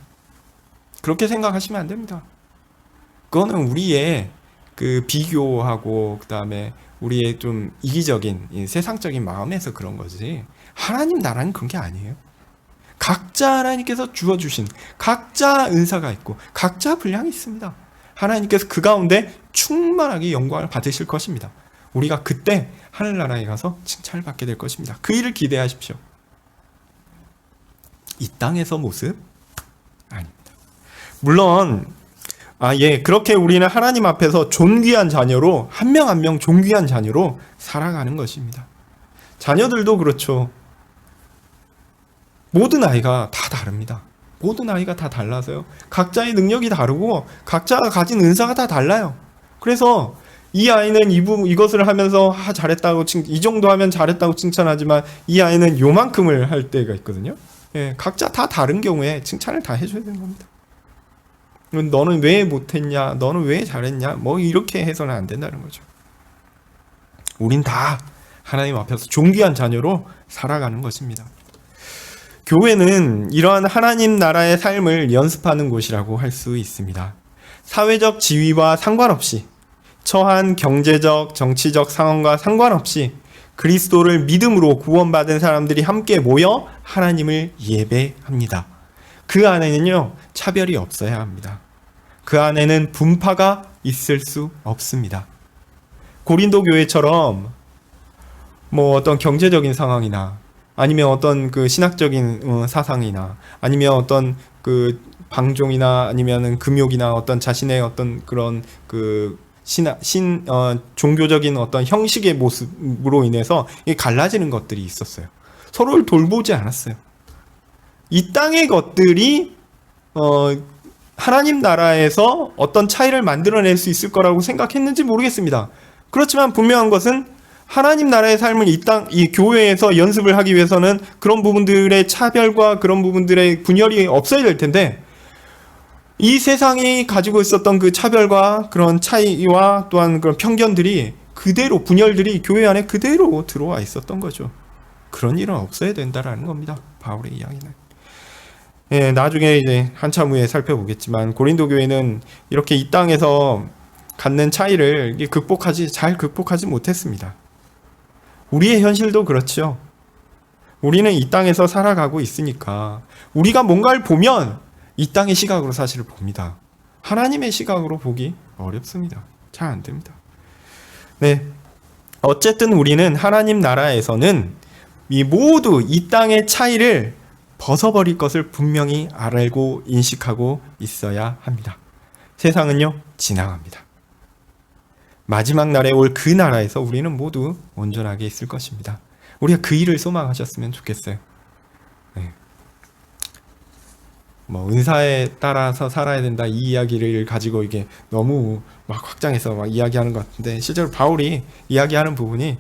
그렇게 생각하시면 안 됩니다. 그거는 우리의 그 비교하고 그다음에 우리의 좀 이기적인 세상적인 마음에서 그런 거지, 하나님 나라는 그런 게 아니에요. 각자 하나님께서 주어주신 각자 은사가 있고 각자 분량이 있습니다. 하나님께서 그 가운데 충만하게 영광을 받으실 것입니다. 우리가 그때 하늘나라에 가서 칭찬을 받게 될 것입니다. 그 일을 기대하십시오. 이 땅에서 모습 아닙니다. 물론 그렇게 우리는 하나님 앞에서 존귀한 자녀로, 한 명 한 명 존귀한 자녀로 살아가는 것입니다. 자녀들도 그렇죠. 모든 아이가 다 다릅니다. 모든 아이가 다 달라서요. 각자의 능력이 다르고 각자가 가진 은사가 다 달라요. 그래서 이 아이는 이것을 하면서 잘했다고 이 정도 하면 잘했다고 칭찬하지만 이 아이는 요만큼을 할 때가 있거든요. 예, 각자 다 다른 경우에 칭찬을 다 해줘야 되는 겁니다. 너는 왜 못했냐, 너는 왜 잘했냐, 뭐 이렇게 해서는 안 된다는 거죠. 우린 다 하나님 앞에서 존귀한 자녀로 살아가는 것입니다. 교회는 이러한 하나님 나라의 삶을 연습하는 곳이라고 할 수 있습니다. 사회적 지위와 상관없이, 처한 경제적, 정치적 상황과 상관없이 그리스도를 믿음으로 구원받은 사람들이 함께 모여 하나님을 예배합니다. 그 안에는요, 차별이 없어야 합니다. 그 안에는 분파가 있을 수 없습니다. 고린도 교회처럼 뭐 어떤 경제적인 상황이나 아니면 어떤 그 신학적인 사상이나 아니면 어떤 그 방종이나 아니면은 금욕이나 어떤 자신의 어떤 그런 그 종교적인 어떤 형식의 모습으로 인해서 갈라지는 것들이 있었어요. 서로를 돌보지 않았어요. 이 땅의 것들이 하나님 나라에서 어떤 차이를 만들어낼 수 있을 거라고 생각했는지 모르겠습니다. 그렇지만 분명한 것은 하나님 나라의 삶을 이 교회에서 연습을 하기 위해서는 그런 부분들의 차별과 그런 부분들의 분열이 없어야 될 텐데, 이 세상이 가지고 있었던 그 차별과 그런 차이와 또한 그런 편견들이 그대로, 분열들이 교회 안에 그대로 들어와 있었던 거죠. 그런 일은 없어야 된다라는 겁니다. 바울의 이야기는. 예, 나중에 이제 한참 후에 살펴보겠지만 고린도 교회는 이렇게 이 땅에서 갖는 차이를 잘 극복하지 못했습니다. 우리의 현실도 그렇죠. 우리는 이 땅에서 살아가고 있으니까 우리가 뭔가를 보면 이 땅의 시각으로 사실을 봅니다. 하나님의 시각으로 보기 어렵습니다. 잘 안 됩니다. 네, 어쨌든 우리는 하나님 나라에서는 모두 이 땅의 차이를 벗어버릴 것을 분명히 알고 인식하고 있어야 합니다. 세상은요, 지나갑니다. 마지막 날에 올 그 나라에서 우리는 모두 온전하게 있을 것입니다. 우리가 그 일을 소망하셨으면 좋겠어요. 네. 뭐 은사에 따라서 살아야 된다, 이 이야기를 가지고 이게 너무 막 확장해서 막 이야기하는 것 같은데, 실제로 바울이 이야기하는 부분이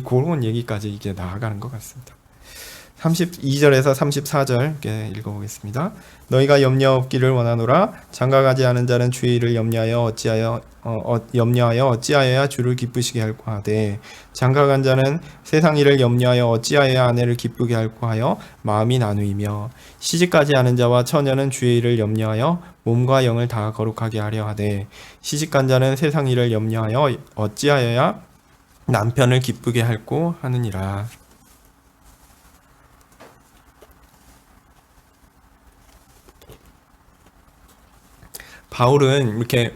그런 얘기까지 이게 나아가는 것 같습니다. 32절에서 34절 읽어보겠습니다. 너희가 염려 없기를 원하노라. 장가가지 않은 자는 주의 일을 염려하여 어찌하여야 주를 기쁘시게 할까 하되, 장가간 자는 세상 일을 염려하여 어찌하여야 아내를 기쁘게 할까 하여 마음이 나누이며, 시집가지 않은 자와 처녀는 주의 일을 염려하여 몸과 영을 다 거룩하게 하려 하되, 시집간 자는 세상 일을 염려하여 어찌하여야 남편을 기쁘게 할까 하느니라. 바울은 이렇게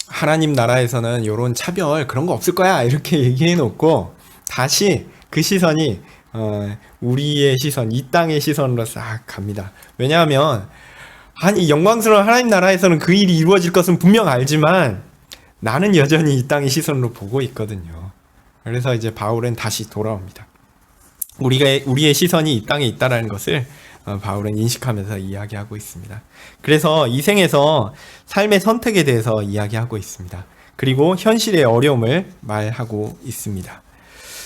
하나님 나라에서는 이런 차별 그런 거 없을 거야 이렇게 얘기해 놓고, 다시 그 시선이 우리의 시선, 이 땅의 시선으로 싹 갑니다. 왜냐하면 영광스러운 하나님 나라에서는 그 일이 이루어질 것은 분명 알지만 나는 여전히 이 땅의 시선으로 보고 있거든요. 그래서 이제 바울은 다시 돌아옵니다. 우리의 시선이 이 땅에 있다라는 것을 바울은 인식하면서 이야기하고 있습니다. 그래서 이 생에서 삶의 선택에 대해서 이야기하고 있습니다. 그리고 현실의 어려움을 말하고 있습니다.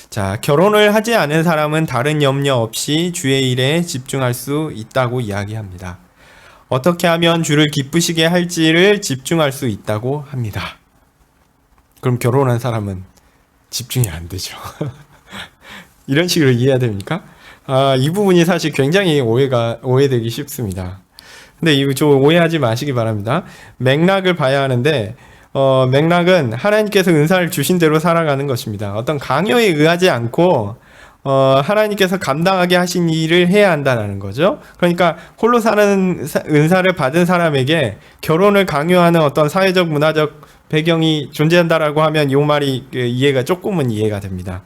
자, 결혼을 하지 않은 사람은 다른 염려 없이 주의 일에 집중할 수 있다고 이야기합니다. 어떻게 하면 주를 기쁘시게 할지를 집중할 수 있다고 합니다. 그럼 결혼한 사람은 집중이 안 되죠. 이런 식으로 이해해야 됩니까? 이 부분이 사실 굉장히 오해되기 쉽습니다. 근데 이거 좀 오해하지 마시기 바랍니다. 맥락을 봐야 하는데, 맥락은 하나님께서 은사를 주신 대로 살아가는 것입니다. 어떤 강요에 의하지 않고, 하나님께서 감당하게 하신 일을 해야 한다는 거죠. 그러니까 홀로 사는 은사를 받은 사람에게 결혼을 강요하는 어떤 사회적 문화적 배경이 존재한다라고 하면 이 말이 조금은 이해가 됩니다.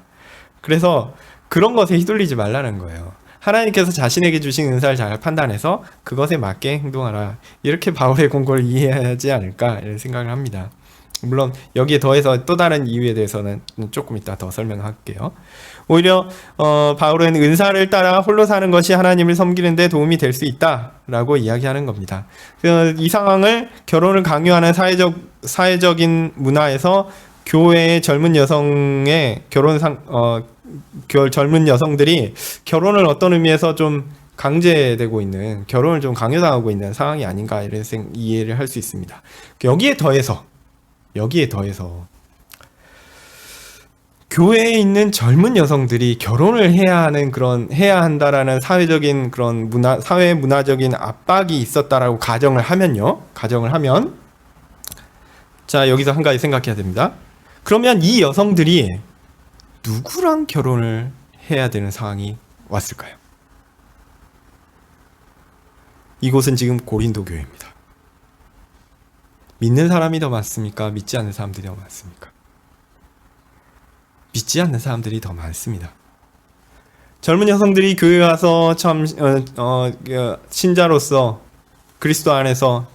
그래서 그런 것에 휘둘리지 말라는 거예요. 하나님께서 자신에게 주신 은사를 잘 판단해서 그것에 맞게 행동하라. 이렇게 바울의 공고를 이해하지 않을까 이런 생각을 합니다. 물론 여기에 더해서 또 다른 이유에 대해서는 조금 이따 더 설명할게요. 오히려 바울은 은사를 따라 홀로 사는 것이 하나님을 섬기는 데 도움이 될 수 있다라고 이야기하는 겁니다. 이 상황을 결혼을 강요하는 사회적인 문화에서 교회의 젊은 여성의 젊은 여성들이 결혼을 어떤 의미에서 좀 강제되고 있는, 결혼을 좀 강요당하고 있는 상황이 아닌가 이런 이해를 할 수 있습니다. 여기에 더해서 교회에 있는 젊은 여성들이 결혼을 해야 한다라는 사회적인 그런 사회 문화적인 압박이 있었다라고 가정을 하면, 자, 여기서 한 가지 생각해야 됩니다. 그러면 이 여성들이 누구랑 결혼을 해야 되는 상황이 왔을까요? 이곳은 지금 고린도 교회입니다. 믿는 사람이 더 많습니까? 믿지 않는 사람들이 더 많습니까? 믿지 않는 사람들이 더 많습니다. 젊은 여성들이 교회에 와서 참 신자로서 그리스도 안에서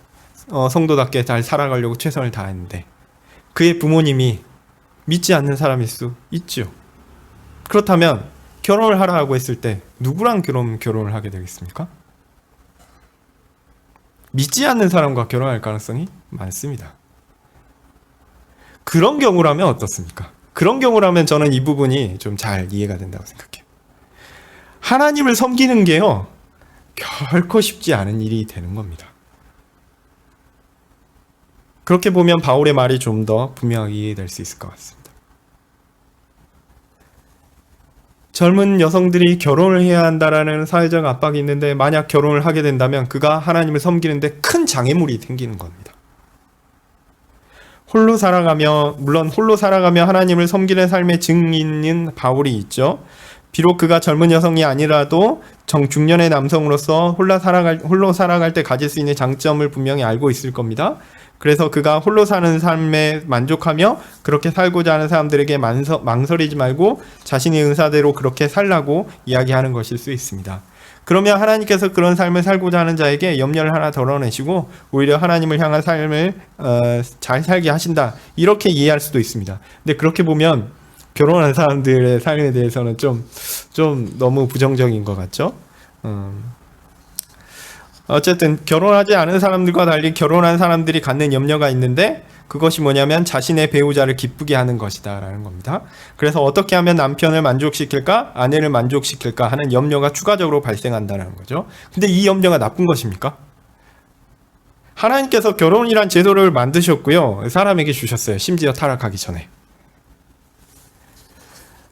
성도답게 잘 살아가려고 최선을 다했는데 그의 부모님이 믿지 않는 사람일 수 있죠. 그렇다면 결혼을 하라고 했을 때 누구랑 결혼을 하게 되겠습니까? 믿지 않는 사람과 결혼할 가능성이 많습니다. 그런 경우라면 어떻습니까? 그런 경우라면 저는 이 부분이 좀 잘 이해가 된다고 생각해요. 하나님을 섬기는 게요, 결코 쉽지 않은 일이 되는 겁니다. 그렇게 보면 바울의 말이 좀 더 분명하게 이해될 수 있을 것 같습니다. 젊은 여성들이 결혼을 해야 한다라는 사회적 압박이 있는데 만약 결혼을 하게 된다면 그가 하나님을 섬기는데 큰 장애물이 생기는 겁니다. 홀로 살아가며 하나님을 섬기는 삶의 증인인 바울이 있죠. 비록 그가 젊은 여성이 아니라도 중년의 남성으로서 홀로 살아갈 때 가질 수 있는 장점을 분명히 알고 있을 겁니다. 그래서 그가 홀로 사는 삶에 만족하며 그렇게 살고자 하는 사람들에게 망설이지 말고 자신의 은사대로 그렇게 살라고 이야기하는 것일 수 있습니다. 그러면 하나님께서 그런 삶을 살고자 하는 자에게 염려를 하나 덜어내시고 오히려 하나님을 향한 삶을 잘 살게 하신다, 이렇게 이해할 수도 있습니다. 근데 그렇게 보면 결혼한 사람들의 삶에 대해서는 좀 너무 부정적인 것 같죠? 어쨌든 결혼하지 않은 사람들과 달리 결혼한 사람들이 갖는 염려가 있는데 그것이 뭐냐면 자신의 배우자를 기쁘게 하는 것이다 라는 겁니다. 그래서 어떻게 하면 남편을 만족시킬까, 아내를 만족시킬까 하는 염려가 추가적으로 발생한다는 거죠. 근데 이 염려가 나쁜 것입니까? 하나님께서 결혼이란 제도를 만드셨고요, 사람에게 주셨어요. 심지어 타락하기 전에.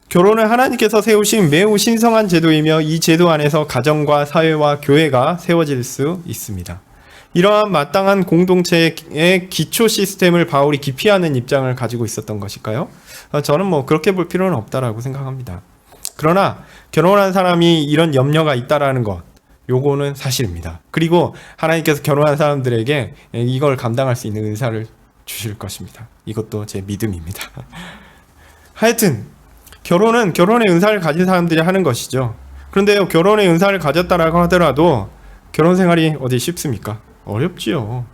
결혼은 하나님께서 세우신 매우 신성한 제도이며 이 제도 안에서 가정과 사회와 교회가 세워질 수 있습니다. 이러한 마땅한 공동체의 기초 시스템을 바울이 기피하는 입장을 가지고 있었던 것일까요? 저는 그렇게 볼 필요는 없다라고 생각합니다. 그러나 결혼한 사람이 이런 염려가 있다라는 것, 요거는 사실입니다. 그리고 하나님께서 결혼한 사람들에게 이걸 감당할 수 있는 은사를 주실 것입니다. 이것도 제 믿음입니다. 하여튼 결혼은 결혼의 은사를 가진 사람들이 하는 것이죠. 그런데요, 결혼의 은사를 가졌다라고 하더라도 결혼 생활이 어디 쉽습니까? 어렵지요.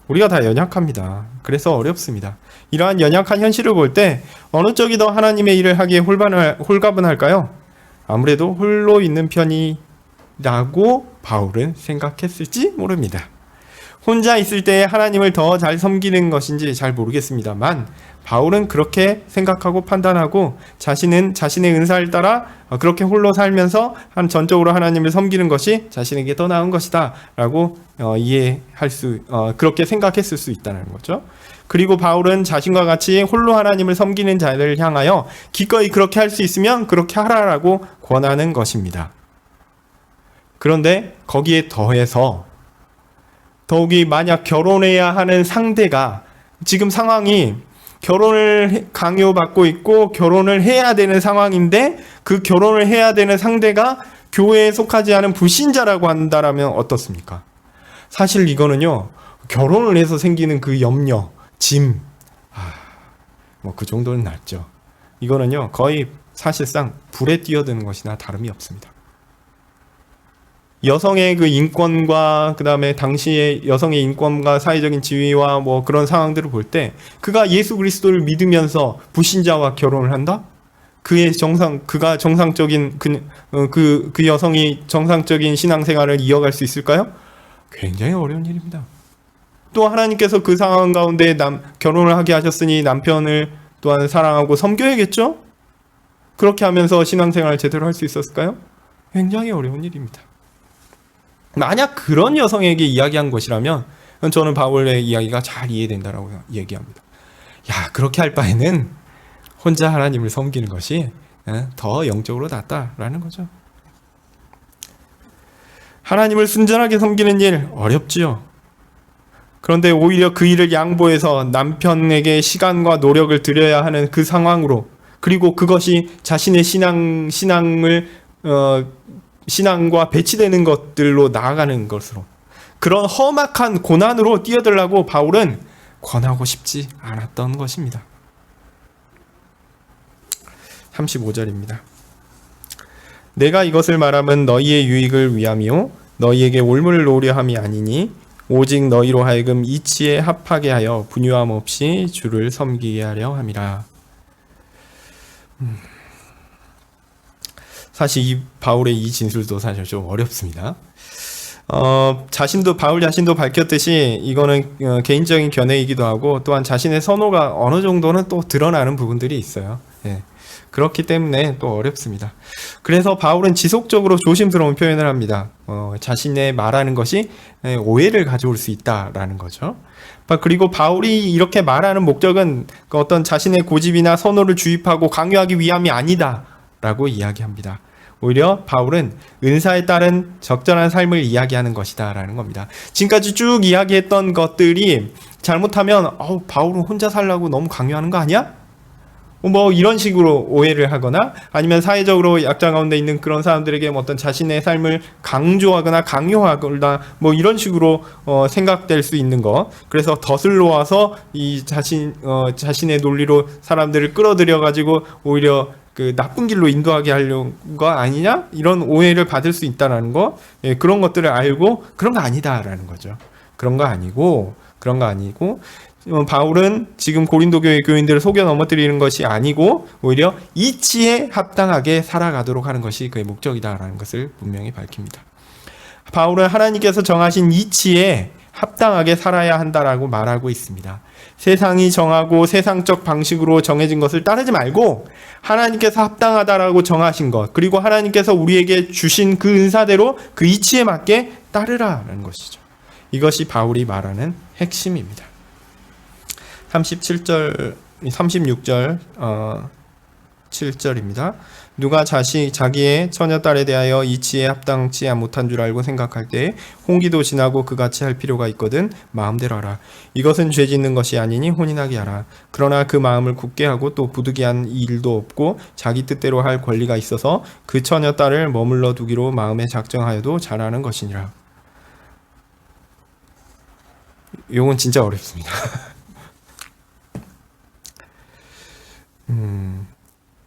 우리가 다 연약합니다. 그래서 어렵습니다. 이러한 연약한 현실을 볼 때 어느 쪽이 더 하나님의 일을 하기에 홀가분할까요? 아무래도 홀로 있는 편이라고 바울은 생각했을지 모릅니다. 혼자 있을 때 하나님을 더 잘 섬기는 것인지 잘 모르겠습니다만 바울은 그렇게 생각하고 판단하고 자신은 자신의 은사를 따라 그렇게 홀로 살면서 전적으로 하나님을 섬기는 것이 자신에게 더 나은 것이다 라고 그렇게 생각했을 수 있다는 거죠. 그리고 바울은 자신과 같이 홀로 하나님을 섬기는 자들을 향하여 기꺼이 그렇게 할 수 있으면 그렇게 하라라고 권하는 것입니다. 그런데 거기에 더해서 더욱이 만약 결혼해야 하는 상대가, 지금 상황이 결혼을 강요받고 있고 결혼을 해야 되는 상황인데 그 결혼을 해야 되는 상대가 교회에 속하지 않은 불신자라고 한다라면 어떻습니까? 사실 이거는요, 결혼을 해서 생기는 그 염려, 짐, 그 정도는 낫죠. 이거는요, 거의 사실상 불에 뛰어드는 것이나 다름이 없습니다. 여성의 그 인권과 그다음에 당시의 여성의 인권과 사회적인 지위와 뭐 그런 상황들을 볼 때 그가 예수 그리스도를 믿으면서 불신자와 결혼을 한다? 그가 정상적인 그 여성이 정상적인 신앙생활을 이어갈 수 있을까요? 굉장히 어려운 일입니다. 또 하나님께서 그 상황 가운데 결혼을 하게 하셨으니 남편을 또한 사랑하고 섬겨야겠죠? 그렇게 하면서 신앙생활을 제대로 할 수 있었을까요? 굉장히 어려운 일입니다. 만약 그런 여성에게 이야기한 것이라면 저는 바울의 이야기가 잘 이해된다라고 얘기합니다. 야, 그렇게 할 바에는 혼자 하나님을 섬기는 것이 더 영적으로 낫다라는 거죠. 하나님을 순전하게 섬기는 일 어렵지요. 그런데 오히려 그 일을 양보해서 남편에게 시간과 노력을 들여야 하는 그 상황으로, 그리고 그것이 자신의 신앙과 배치되는 것들로 나아가는 것으로, 그런 험악한 고난으로 뛰어들라고 바울은 권하고 싶지 않았던 것입니다. 35절입니다. 내가 이것을 말함은 너희의 유익을 위함이요 너희에게 올무를 놓으려 함이 아니니 오직 너희로 하여금 이치에 합하게 하여 분유함 없이 주를 섬기게 하려 함이라. 사실 이 바울의 이 진술도 사실 좀 어렵습니다. 바울 자신도 밝혔듯이 이거는 개인적인 견해이기도 하고 또한 자신의 선호가 어느 정도는 또 드러나는 부분들이 있어요. 예. 그렇기 때문에 또 어렵습니다. 그래서 바울은 지속적으로 조심스러운 표현을 합니다. 자신의 말하는 것이 오해를 가져올 수 있다라는 거죠. 그리고 바울이 이렇게 말하는 목적은 어떤 자신의 고집이나 선호를 주입하고 강요하기 위함이 아니다라고 이야기합니다. 오히려 바울은 은사에 따른 적절한 삶을 이야기하는 것이다라는 겁니다. 지금까지 쭉 이야기했던 것들이 잘못하면 바울은 혼자 살라고 너무 강요하는 거 아니야? 뭐 이런 식으로 오해를 하거나 아니면 사회적으로 약자 가운데 있는 그런 사람들에게 어떤 자신의 삶을 강조하거나 강요하거나 뭐 이런 식으로 생각될 수 있는 것. 그래서 덫을 놓아서 이 자신의 논리로 사람들을 끌어들여 가지고 오히려 그 나쁜 길로 인도하게 하려는 거 아니냐? 이런 오해를 받을 수 있다라는 거. 예, 그런 것들을 알고 그런 거 아니다라는 거죠. 그런 거 아니고 바울은 지금 고린도 교회 교인들을 속여 넘어뜨리는 것이 아니고 오히려 이치에 합당하게 살아가도록 하는 것이 그의 목적이다라는 것을 분명히 밝힙니다. 바울은 하나님께서 정하신 이치에 합당하게 살아야 한다라고 말하고 있습니다. 세상이 정하고 세상적 방식으로 정해진 것을 따르지 말고 하나님께서 합당하다라고 정하신 것, 그리고 하나님께서 우리에게 주신 그 은사대로 그 이치에 맞게 따르라는 것이죠. 이것이 바울이 말하는 핵심입니다. 36절 7절입니다. 누가 자기의 처녀딸에 대하여 이치에 합당치 못한 줄 알고 생각할 때 홍기도 지나고 그같이 할 필요가 있거든 마음대로 하라. 이것은 죄 짓는 것이 아니니 혼인하게 하라. 그러나 그 마음을 굳게 하고 또 부득이한 일도 없고 자기 뜻대로 할 권리가 있어서 그 처녀딸을 머물러 두기로 마음에 작정하여도 잘하는 것이니라. 이건 진짜 어렵습니다.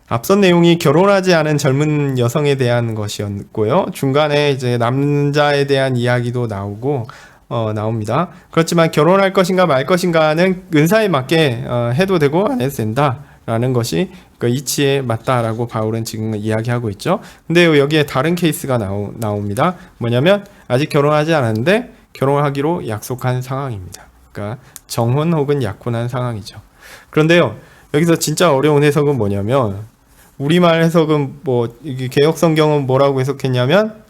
앞선 내용이 결혼하지 않은 젊은 여성에 대한 것이었고요. 중간에 이제 남자에 대한 이야기도 나옵니다. 그렇지만 결혼할 것인가 말 것인가는 은사에 맞게 해도 되고 안 해도 된다라는 것이 그 이치에 맞다라고 바울은 지금 이야기하고 있죠. 근데 여기에 다른 케이스가 나옵니다. 뭐냐면 아직 결혼하지 않았는데 결혼하기로 약속한 상황입니다. 그러니까 정혼 혹은 약혼한 상황이죠. 그런데요, 여기서 진짜 어려운 해석은 뭐냐면 우리말 해석은 이게 개역 성경은 뭐라고 해석했냐면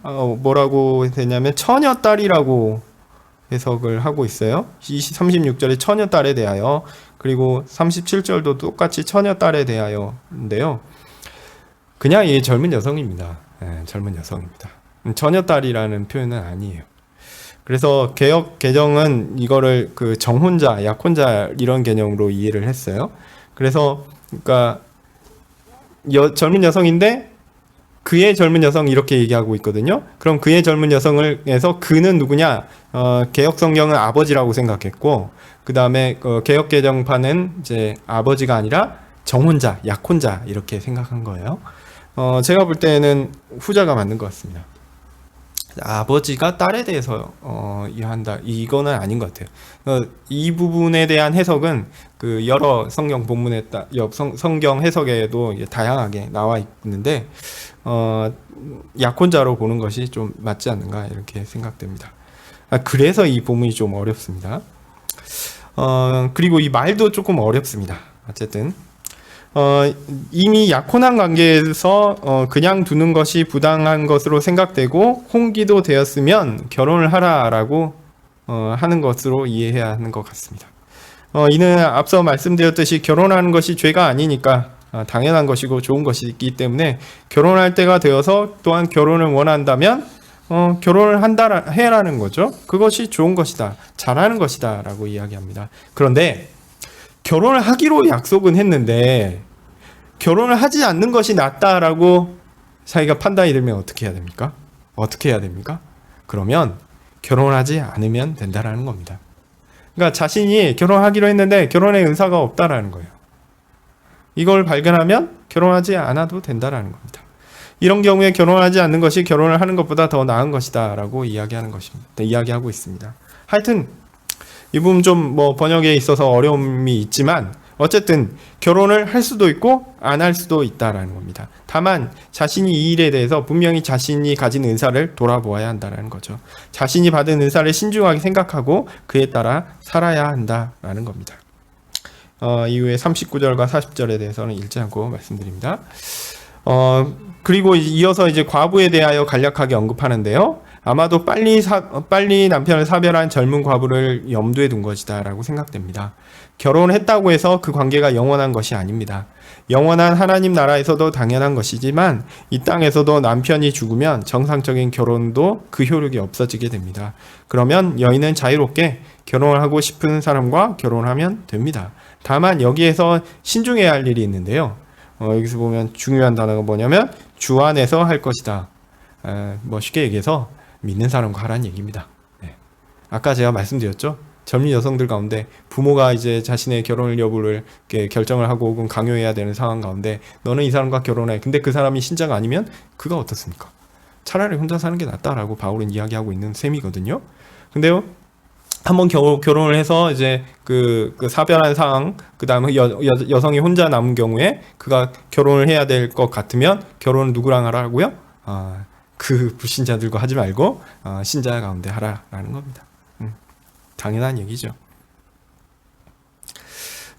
처녀딸이라고 해석을 하고 있어요. 36절에 처녀딸에 대하여, 그리고 37절도 똑같이 처녀딸에 대하여인데요. 그냥 이 젊은 여성입니다. 젊은 여성입니다. 처녀딸이라는 표현은 아니에요. 그래서 개역 개정은 이거를 그 정혼자, 약혼자 이런 개념으로 이해를 했어요. 그래서 그러니까 젊은 여성인데 그의 젊은 여성 이렇게 얘기하고 있거든요. 그럼 그의 젊은 여성을 해서 그는 누구냐? 개역 성경은 아버지라고 생각했고, 그 다음에 개역 개정판은 이제 아버지가 아니라 정혼자, 약혼자 이렇게 생각한 거예요. 제가 볼 때는 후자가 맞는 것 같습니다. 아버지가 딸에 대해서 이해한다, 이거는 아닌 것 같아요. 이 부분에 대한 해석은 그 여러 성경 본문에 성경 해석에도 다양하게 나와 있는데 약혼자로 보는 것이 좀 맞지 않는가 이렇게 생각됩니다. 그래서 이 본문이 좀 어렵습니다. 그리고 이 말도 조금 어렵습니다. 어쨌든 이미 약혼한 관계에서 그냥 두는 것이 부당한 것으로 생각되고 홍기도 되었으면 결혼을 하라라고 하는 것으로 이해해야 하는 것 같습니다. 이는 앞서 말씀드렸듯이 결혼하는 것이 죄가 아니니까 당연한 것이고 좋은 것이기 때문에 결혼할 때가 되어서 또한 결혼을 원한다면 결혼을 해라는 거죠. 그것이 좋은 것이다, 잘하는 것이다 라고 이야기합니다. 그런데 결혼을 하기로 약속은 했는데 결혼을 하지 않는 것이 낫다라고 자기가 판단이 들면 어떻게 해야 됩니까? 어떻게 해야 됩니까? 그러면 결혼하지 않으면 된다라는 겁니다. 그러니까 자신이 결혼하기로 했는데 결혼의 은사가 없다라는 거예요. 이걸 발견하면 결혼하지 않아도 된다라는 겁니다. 이런 경우에 결혼하지 않는 것이 결혼을 하는 것보다 더 나은 것이다라고 이야기하는 것입니다. 이야기하고 있습니다. 하여튼 이 부분 좀 번역에 있어서 어려움이 있지만 어쨌든 결혼을 할 수도 있고 안 할 수도 있다라는 겁니다. 다만 자신이 이 일에 대해서 분명히 자신이 가진 은사를 돌아보아야 한다라는 거죠. 자신이 받은 은사를 신중하게 생각하고 그에 따라 살아야 한다라는 겁니다. 이후에 39절과 40절에 대해서는 읽지 않고 말씀드립니다. 그리고 이어서 이제 과부에 대하여 간략하게 언급하는데요. 아마도 빨리 남편을 사별한 젊은 과부를 염두에 둔 것이다라고 생각됩니다. 결혼했다고 해서 그 관계가 영원한 것이 아닙니다. 영원한 하나님 나라에서도 당연한 것이지만 이 땅에서도 남편이 죽으면 정상적인 결혼도 그 효력이 없어지게 됩니다. 그러면 여인은 자유롭게 결혼을 하고 싶은 사람과 결혼하면 됩니다. 다만 여기에서 신중해야 할 일이 있는데요. 여기서 보면 중요한 단어가 뭐냐면 주 안에서 할 것이다. 쉽게 얘기해서 믿는 사람과 하라는 얘기입니다. 네. 아까 제가 말씀드렸죠. 젊은 여성들 가운데 부모가 이제 자신의 결혼 여부를 결정을 하고 혹은 강요해야 되는 상황 가운데 너는 이 사람과 결혼해. 근데 그 사람이 신자가 아니면 그가 어떻습니까? 차라리 혼자 사는 게 낫다라고 바울은 이야기하고 있는 셈이거든요. 근데요, 한번 결혼을 해서 이제 그 사별한 상황, 그 다음에 여성이 혼자 남은 경우에 그가 결혼을 해야 될 것 같으면 결혼을 누구랑 하라고요? 그 불신자들과 하지 말고 신자 가운데 하라라는 겁니다. 당연한 얘기죠.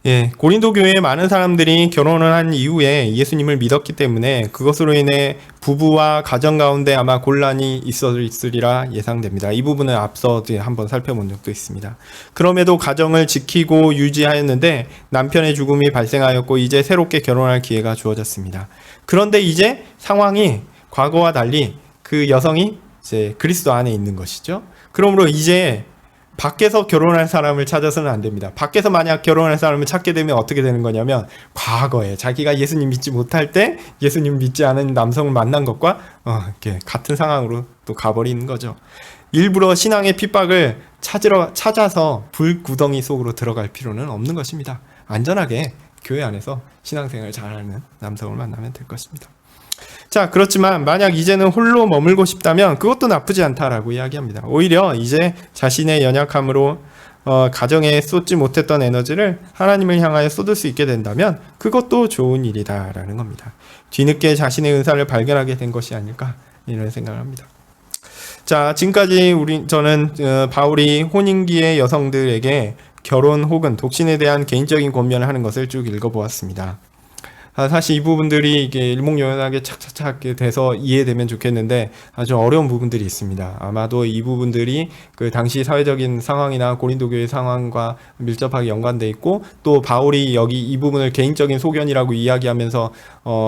예, 고린도 교회에 많은 사람들이 결혼을 한 이후에 예수님을 믿었기 때문에 그것으로 인해 부부와 가정 가운데 아마 곤란이 있으리라 예상됩니다. 이 부분은 앞서 한번 살펴본 적도 있습니다. 그럼에도 가정을 지키고 유지하였는데 남편의 죽음이 발생하였고 이제 새롭게 결혼할 기회가 주어졌습니다. 그런데 이제 상황이 과거와 달리 그 여성이 이제 그리스도 안에 있는 것이죠. 그러므로 이제 밖에서 결혼할 사람을 찾아서는 안 됩니다. 밖에서 만약 결혼할 사람을 찾게 되면 어떻게 되는 거냐면 과거에 자기가 예수님 믿지 못할 때 예수님 믿지 않은 남성을 만난 것과 이렇게 같은 상황으로 또 가버리는 거죠. 일부러 신앙의 핍박을 찾아서 불구덩이 속으로 들어갈 필요는 없는 것입니다. 안전하게 교회 안에서 신앙생활을 잘하는 남성을 만나면 될 것입니다. 자, 그렇지만 만약 이제는 홀로 머물고 싶다면 그것도 나쁘지 않다라고 이야기합니다. 오히려 이제 자신의 연약함으로 가정에 쏟지 못했던 에너지를 하나님을 향하여 쏟을 수 있게 된다면 그것도 좋은 일이다라는 겁니다. 뒤늦게 자신의 은사를 발견하게 된 것이 아닐까 이런 생각을 합니다. 자, 지금까지 저는 바울이 혼인기의 여성들에게 결혼 혹은 독신에 대한 개인적인 권면을 하는 것을 쭉 읽어보았습니다. 사실 이 부분들이 이게 일목요연하게 착착착 돼서 이해되면 좋겠는데 아주 어려운 부분들이 있습니다. 아마도 이 부분들이 그 당시 사회적인 상황이나 고린도 교회 상황과 밀접하게 연관돼 있고 또 바울이 여기 이 부분을 개인적인 소견이라고 이야기하면서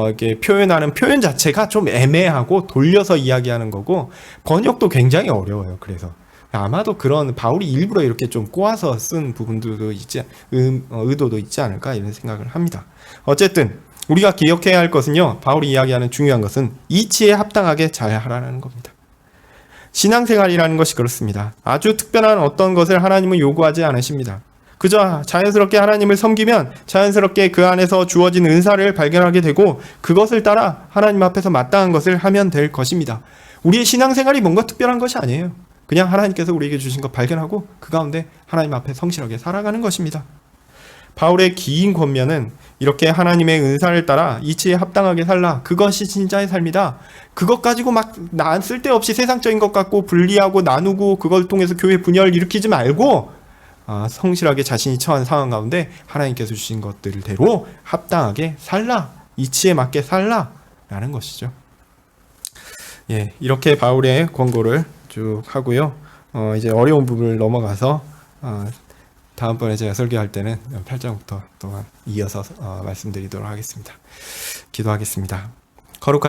이렇게 표현하는 표현 자체가 좀 애매하고 돌려서 이야기하는 거고 번역도 굉장히 어려워요. 그래서 아마도 그런 바울이 일부러 이렇게 좀 꼬아서 쓴 부분들도 의도도 있지 않을까 이런 생각을 합니다. 어쨌든 우리가 기억해야 할 것은요, 바울이 이야기하는 중요한 것은 이치에 합당하게 잘 하라는 겁니다. 신앙생활이라는 것이 그렇습니다. 아주 특별한 어떤 것을 하나님은 요구하지 않으십니다. 그저 자연스럽게 하나님을 섬기면 자연스럽게 그 안에서 주어진 은사를 발견하게 되고 그것을 따라 하나님 앞에서 마땅한 것을 하면 될 것입니다. 우리의 신앙생활이 뭔가 특별한 것이 아니에요. 그냥 하나님께서 우리에게 주신 것 발견하고 그 가운데 하나님 앞에 성실하게 살아가는 것입니다. 바울의 긴 권면은 이렇게 하나님의 은사를 따라 이치에 합당하게 살라. 그것이 진짜의 삶이다. 그것 가지고 막 쓸데없이 세상적인 것 갖고 분리하고 나누고 그걸 통해서 교회 분열 일으키지 말고 성실하게 자신이 처한 상황 가운데 하나님께서 주신 것들대로 합당하게 살라. 이치에 맞게 살라. 라는 것이죠. 예, 이렇게 바울의 권고를 쭉 하고요. 이제 어려운 부분을 넘어가서 다음번에 제가 설교할 때는 8장부터 또한 이어서 말씀드리도록 하겠습니다. 기도하겠습니다. 거룩한